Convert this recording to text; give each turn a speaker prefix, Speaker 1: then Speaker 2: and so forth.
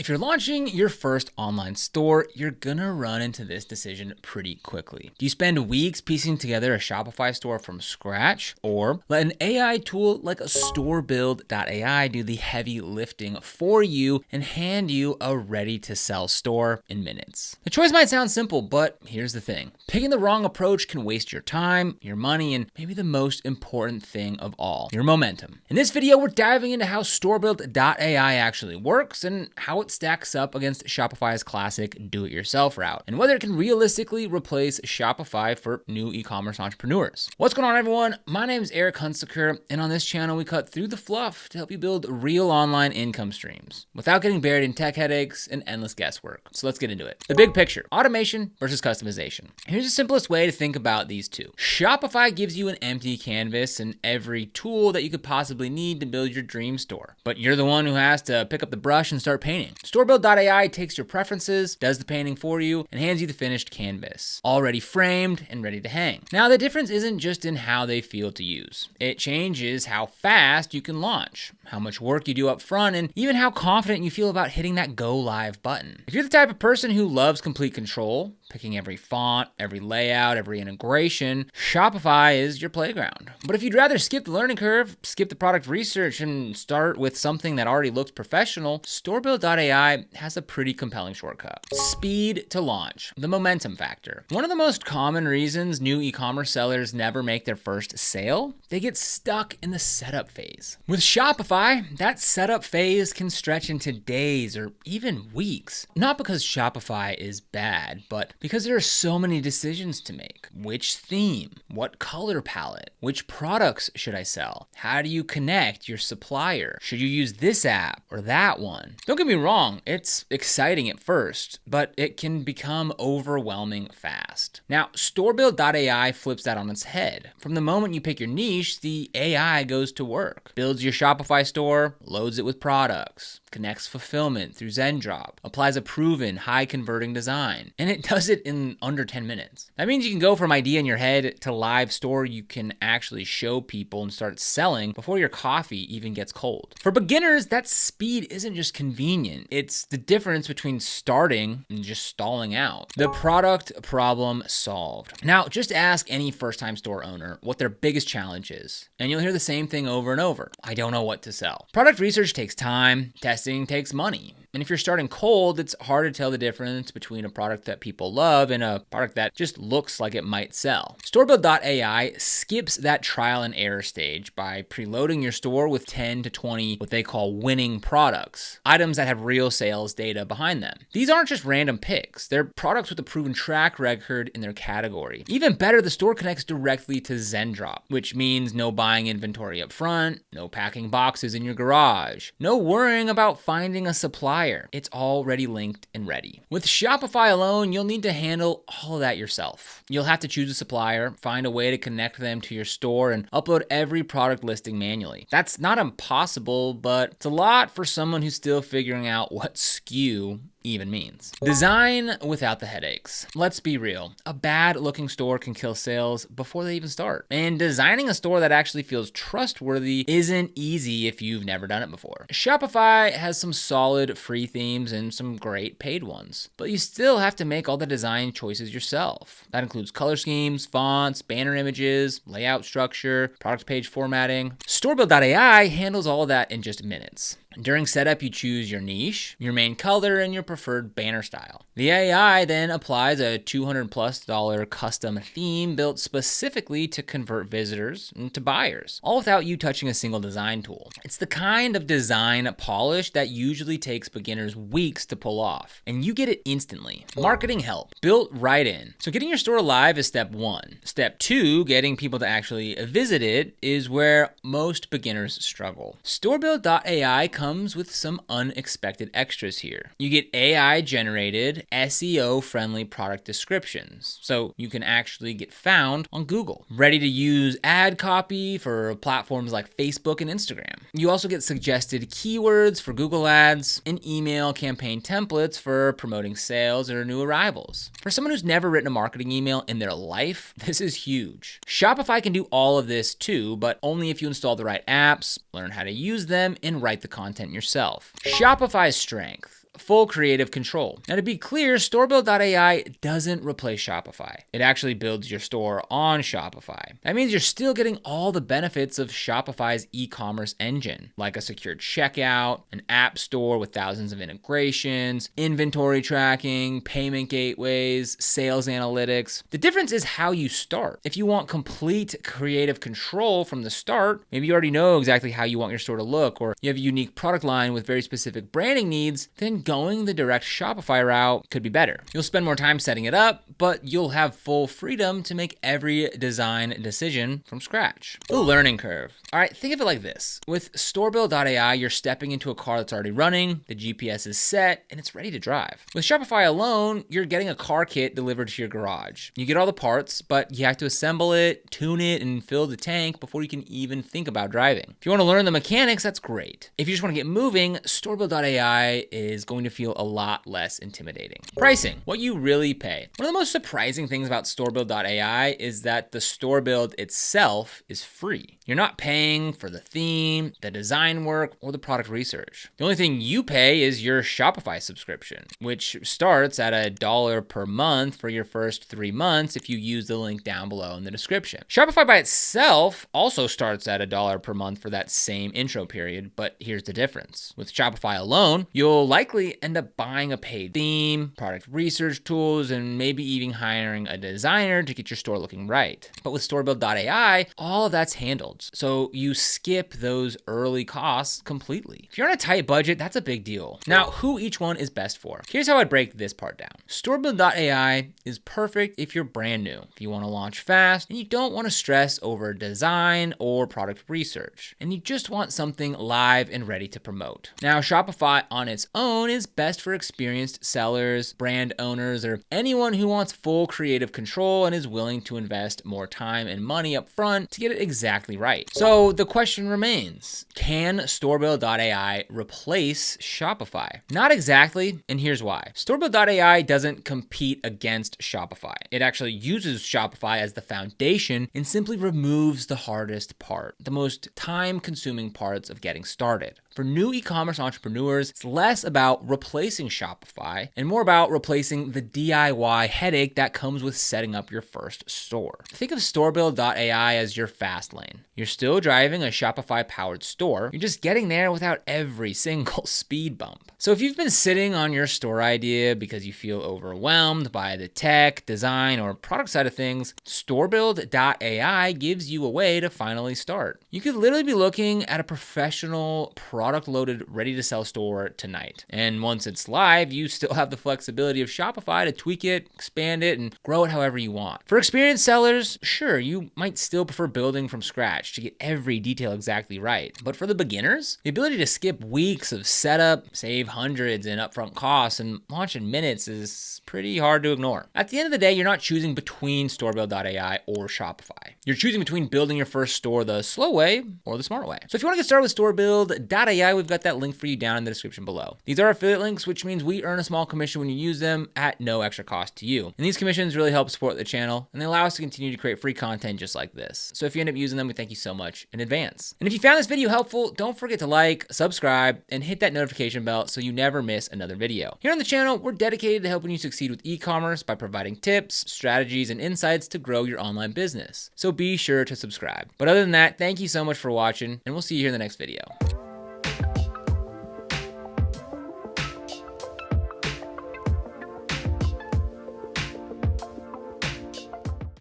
Speaker 1: If you're launching your first online store, you're gonna run into this decision pretty quickly. Do you spend weeks piecing together a Shopify store from scratch, or let an AI tool like a Storebuild.ai do the heavy lifting for you and hand you a ready-to-sell store in minutes? The choice might sound simple, but here's the thing. Picking the wrong approach can waste your time, your money, and maybe the most important thing of all, your momentum. In this video, we're diving into how Storebuild.ai actually works and how it stacks up against Shopify's classic do-it-yourself route, and whether it can realistically replace Shopify for new e-commerce entrepreneurs. What's going on, everyone? My name is Eric Hunsaker, and on this channel, we cut through the fluff to help you build real online income streams without getting buried in tech headaches and endless guesswork. So let's get into it. The big picture: automation versus customization. Here's the simplest way to think about these two. Shopify gives you an empty canvas and every tool that you could possibly need to build your dream store, but you're the one who has to pick up the brush and start painting. Storebuild.ai takes your preferences, does the painting for you, and hands you the finished canvas, already framed and ready to hang. Now, the difference isn't just in how they feel to use. It changes how fast you can launch, how much work you do up front, and even how confident you feel about hitting that go live button. If you're the type of person who loves complete control, picking every font, every layout, every integration, Shopify is your playground. But if you'd rather skip the learning curve, skip the product research, and start with something that already looks professional, Storebuild.ai has a pretty compelling shortcut. Speed to launch, the momentum factor. One of the most common reasons new e-commerce sellers never make their first sale, they get stuck in the setup phase. With Shopify, that setup phase can stretch into days or even weeks. Not because Shopify is bad, but because there are so many decisions to make. Which theme? What color palette? Which products should I sell? How do you connect your supplier? Should you use this app or that one? Don't get me wrong, it's exciting at first, but it can become overwhelming fast. Now, Storebuild.ai flips that on its head. From the moment you pick your niche, the AI goes to work, builds your Shopify store, loads it with products, connects fulfillment through Zendrop, applies a proven high-converting design, and it does it in under 10 minutes. That means you can go from idea in your head to live store you can actually show people and start selling before your coffee even gets cold. For beginners, that speed isn't just convenient. It's the difference between starting and just stalling out. The product problem solved. Now, just ask any first-time store owner what their biggest challenge is, and you'll hear the same thing over and over. I don't know what to sell. Product research takes time, testing takes money. And if you're starting cold, it's hard to tell the difference between a product that people love and a product that just looks like it might sell. Storebuild.ai skips that trial and error stage by preloading your store with 10 to 20 what they call winning products, items that have real sales data behind them. These aren't just random picks. They're products with a proven track record in their category. Even better, the store connects directly to Zendrop, which means no buying inventory up front, no packing boxes in your garage, no worrying about finding a supplier. It's already linked and ready. With Shopify alone, you'll need to handle all of that yourself. You'll have to choose a supplier, find a way to connect them to your store, and upload every product listing manually. That's not impossible, but it's a lot for someone who's still figuring out what SKU even means. Design without the headaches. Let's be real. A bad looking store can kill sales before they even start. And designing a store that actually feels trustworthy isn't easy if you've never done it before. Shopify has some solid free themes and some great paid ones, but you still have to make all the design choices yourself. That includes color schemes, fonts, banner images, layout structure, product page formatting. Storebuild.ai handles all of that in just minutes. During setup, you choose your niche, your main color, and your preferred banner style. The AI then applies a $200+ custom theme built specifically to convert visitors into buyers, all without you touching a single design tool. It's the kind of design polish that usually takes beginners weeks to pull off, and you get it instantly. Marketing help, built right in. So getting your store live is step one. Step two, getting people to actually visit it, is where most beginners struggle. Storebuild.ai comes with some unexpected extras here. You get AI-generated, SEO-friendly product descriptions, so you can actually get found on Google. Ready-to-use ad copy for platforms like Facebook and Instagram. You also get suggested keywords for Google Ads and email campaign templates for promoting sales or new arrivals. For someone who's never written a marketing email in their life, this is huge. Shopify can do all of this too, but only if you install the right apps, learn how to use them, and write the content yourself. Shopify's strength: full creative control. Now, to be clear, Storebuild.ai doesn't replace Shopify. It actually builds your store on Shopify. That means you're still getting all the benefits of Shopify's e-commerce engine, like a secured checkout, an app store with thousands of integrations, inventory tracking, payment gateways, sales analytics. The difference is how you start. If you want complete creative control from the start, maybe you already know exactly how you want your store to look, or you have a unique product line with very specific branding needs, then going the direct Shopify route could be better. You'll spend more time setting it up, but you'll have full freedom to make every design decision from scratch. The learning curve. All right, think of it like this. With Storebuild.ai, you're stepping into a car that's already running, the GPS is set, and it's ready to drive. With Shopify alone, you're getting a car kit delivered to your garage. You get all the parts, but you have to assemble it, tune it, and fill the tank before you can even think about driving. If you want to learn the mechanics, that's great. If you just want to get moving, Storebuild.ai is going to feel a lot less intimidating. Pricing, what you really pay. One of the most surprising things about Storebuild.ai is that the store build itself is free. You're not paying for the theme, the design work, or the product research. The only thing you pay is your Shopify subscription, which starts at $1 per month for your first 3 months if you use the link down below in the description. Shopify by itself also starts at $1 per month for that same intro period, but here's the difference. With Shopify alone, you'll likely end up buying a paid theme, product research tools, and maybe even hiring a designer to get your store looking right. But with Storebuild.ai, all of that's handled. So you skip those early costs completely. If you're on a tight budget, that's a big deal. Now, who each one is best for? Here's how I'd break this part down. Storebuild.ai is perfect if you're brand new, if you want to launch fast, and you don't want to stress over design or product research, and you just want something live and ready to promote. Now, Shopify on its own is best for experienced sellers, brand owners, or anyone who wants full creative control and is willing to invest more time and money up front to get it exactly right. So the question remains, can Storebuild.ai replace Shopify? Not exactly, and here's why. Storebuild.ai doesn't compete against Shopify. It actually uses Shopify as the foundation and simply removes the hardest part, the most time-consuming parts of getting started. For new e-commerce entrepreneurs, it's less about replacing Shopify and more about replacing the DIY headache that comes with setting up your first store. Think of Storebuild.ai as your fast lane. You're still driving a Shopify-powered store, you're just getting there without every single speed bump. So if you've been sitting on your store idea because you feel overwhelmed by the tech, design, or product side of things, Storebuild.ai gives you a way to finally start. You could literally be looking at a professional product-loaded, ready-to-sell store tonight. And once it's live, you still have the flexibility of Shopify to tweak it, expand it, and grow it however you want. For experienced sellers, sure, you might still prefer building from scratch to get every detail exactly right. But for the beginners, the ability to skip weeks of setup, save hundreds in upfront costs, and launch in minutes is pretty hard to ignore. At the end of the day, you're not choosing between Storebuild.ai or Shopify. You're choosing between building your first store the slow way or the smart way. So if you want to get started with Storebuild.ai, we've got that link for you down in the description below. These are affiliate links, which means we earn a small commission when you use them at no extra cost to you. And these commissions really help support the channel, and they allow us to continue to create free content just like this. So if you end up using them, we thank you so much in advance. And if you found this video helpful, don't forget to like, subscribe, and hit that notification bell so you never miss another video. Here on the channel, we're dedicated to helping you succeed with e-commerce by providing tips, strategies, and insights to grow your online business. So be sure to subscribe. But other than that, thank you so much for watching, and we'll see you here in the next video.